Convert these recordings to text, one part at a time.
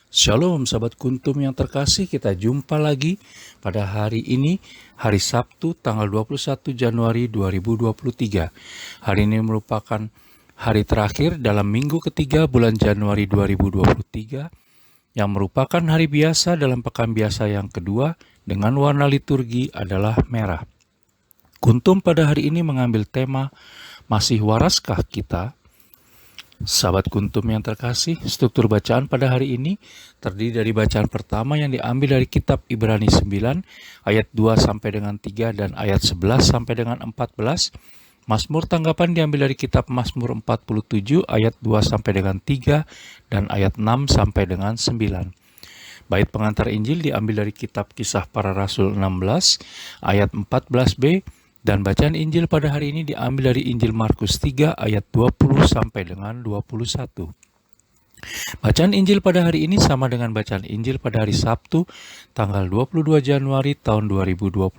Shalom sahabat kuntum yang terkasih, kita jumpa lagi pada hari ini, hari Sabtu tanggal 21 Januari 2023. Hari ini merupakan hari terakhir dalam minggu ketiga bulan Januari 2023, yang merupakan hari biasa dalam pekan biasa yang kedua dengan warna liturgi adalah merah. Kuntum pada hari ini mengambil tema, masih waraskah kita? Sahabat kuntum yang terkasih, struktur bacaan pada hari ini terdiri dari bacaan pertama yang diambil dari kitab Ibrani 9 ayat 2 sampai dengan 3 dan ayat 11 sampai dengan 14. Mazmur tanggapan diambil dari kitab Mazmur 47 ayat 2 sampai dengan 3 dan ayat 6 sampai dengan 9. Bait pengantar Injil diambil dari kitab Kisah Para Rasul 16 ayat 14b. Dan bacaan Injil pada hari ini diambil dari Injil Markus 3 ayat 20 sampai dengan 21. Bacaan Injil pada hari ini sama dengan bacaan Injil pada hari Sabtu tanggal 22 Januari tahun 2022.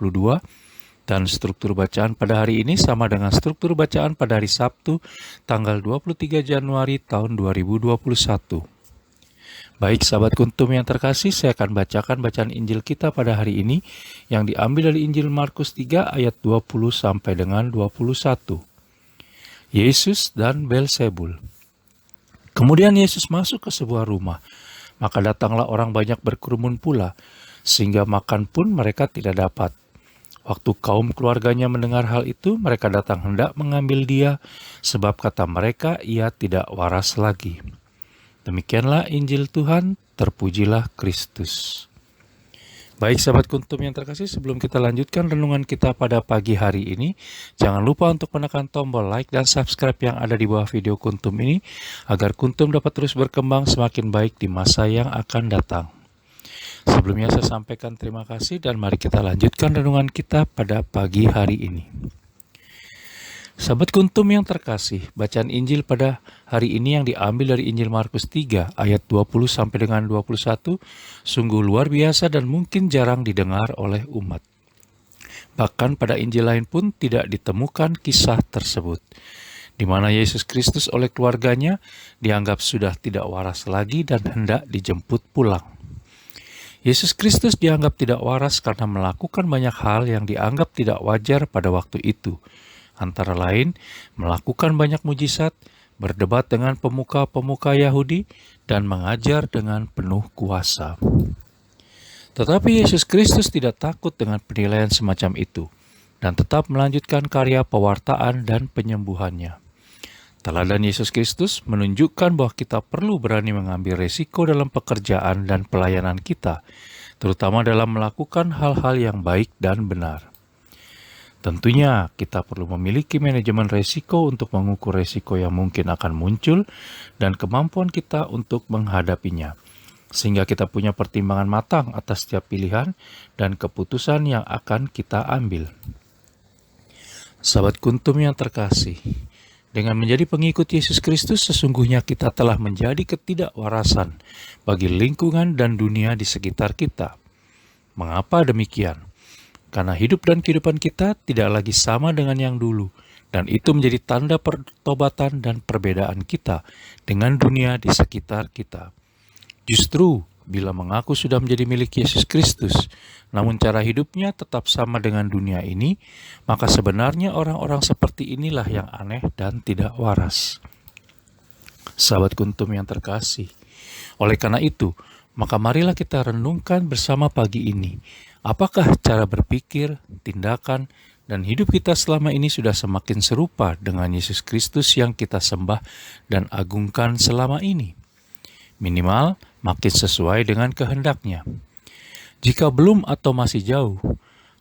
Dan struktur bacaan pada hari ini sama dengan struktur bacaan pada hari Sabtu tanggal 23 Januari tahun 2021. Baik sahabat kuntum yang terkasih, saya akan bacakan bacaan Injil kita pada hari ini yang diambil dari Injil Markus 3 ayat 20 sampai dengan 21. Yesus dan Belzebul. Kemudian Yesus masuk ke sebuah rumah, maka datanglah orang banyak berkerumun pula, sehingga makan pun mereka tidak dapat. Waktu kaum keluarganya mendengar hal itu, mereka datang hendak mengambil dia, sebab kata mereka ia tidak waras lagi. Demikianlah Injil Tuhan, terpujilah Kristus. Baik sahabat kuntum yang terkasih, sebelum kita lanjutkan renungan kita pada pagi hari ini, jangan lupa untuk menekan tombol like dan subscribe yang ada di bawah video kuntum ini, agar kuntum dapat terus berkembang semakin baik di masa yang akan datang. Sebelumnya saya sampaikan terima kasih dan mari kita lanjutkan renungan kita pada pagi hari ini. Sahabat kuntum yang terkasih, bacaan Injil pada hari ini yang diambil dari Injil Markus 3 ayat 20 sampai dengan 21 sungguh luar biasa dan mungkin jarang didengar oleh umat. Bahkan pada Injil lain pun tidak ditemukan kisah tersebut, di mana Yesus Kristus oleh keluarganya dianggap sudah tidak waras lagi dan hendak dijemput pulang. Yesus Kristus dianggap tidak waras karena melakukan banyak hal yang dianggap tidak wajar pada waktu itu. Antara lain, melakukan banyak mujizat, berdebat dengan pemuka-pemuka Yahudi, dan mengajar dengan penuh kuasa. Tetapi Yesus Kristus tidak takut dengan penilaian semacam itu, dan tetap melanjutkan karya pewartaan dan penyembuhannya. Teladan Yesus Kristus menunjukkan bahwa kita perlu berani mengambil resiko dalam pekerjaan dan pelayanan kita, terutama dalam melakukan hal-hal yang baik dan benar. Tentunya kita perlu memiliki manajemen resiko untuk mengukur resiko yang mungkin akan muncul dan kemampuan kita untuk menghadapinya, sehingga kita punya pertimbangan matang atas setiap pilihan dan keputusan yang akan kita ambil. Sahabat kuntum yang terkasih, dengan menjadi pengikut Yesus Kristus sesungguhnya kita telah menjadi ketidakwarasan bagi lingkungan dan dunia di sekitar kita. Mengapa demikian? Karena hidup dan kehidupan kita tidak lagi sama dengan yang dulu, dan itu menjadi tanda pertobatan dan perbedaan kita dengan dunia di sekitar kita. Justru, bila mengaku sudah menjadi milik Yesus Kristus, namun cara hidupnya tetap sama dengan dunia ini, maka sebenarnya orang-orang seperti inilah yang aneh dan tidak waras. Sahabat kuntum yang terkasih, oleh karena itu, maka marilah kita renungkan bersama pagi ini, apakah cara berpikir, tindakan, dan hidup kita selama ini sudah semakin serupa dengan Yesus Kristus yang kita sembah dan agungkan selama ini? Minimal, makin sesuai dengan kehendaknya. Jika belum atau masih jauh,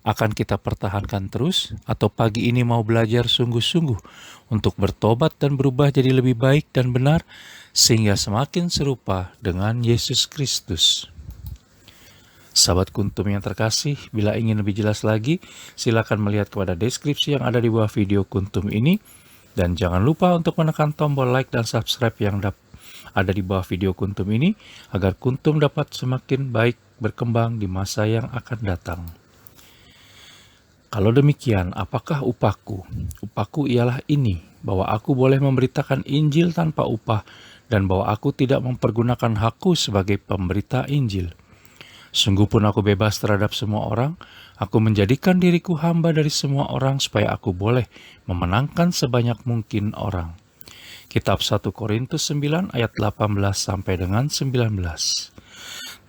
akan kita pertahankan terus atau pagi ini mau belajar sungguh-sungguh untuk bertobat dan berubah jadi lebih baik dan benar sehingga semakin serupa dengan Yesus Kristus. Sahabat kuntum yang terkasih, bila ingin lebih jelas lagi, silakan melihat kepada deskripsi yang ada di bawah video kuntum ini. Dan jangan lupa untuk menekan tombol like dan subscribe yang ada di bawah video kuntum ini, agar kuntum dapat semakin baik berkembang di masa yang akan datang. Kalau demikian, apakah upahku? Upahku ialah ini, bahwa aku boleh memberitakan Injil tanpa upah dan bahwa aku tidak mempergunakan hakku sebagai pemberita Injil. Sungguh pun aku bebas terhadap semua orang, aku menjadikan diriku hamba dari semua orang supaya aku boleh memenangkan sebanyak mungkin orang. Kitab 1 Korintus 9 ayat 18 sampai dengan 19.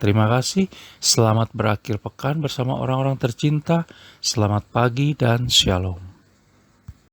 Terima kasih, selamat berakhir pekan bersama orang-orang tercinta, selamat pagi dan shalom.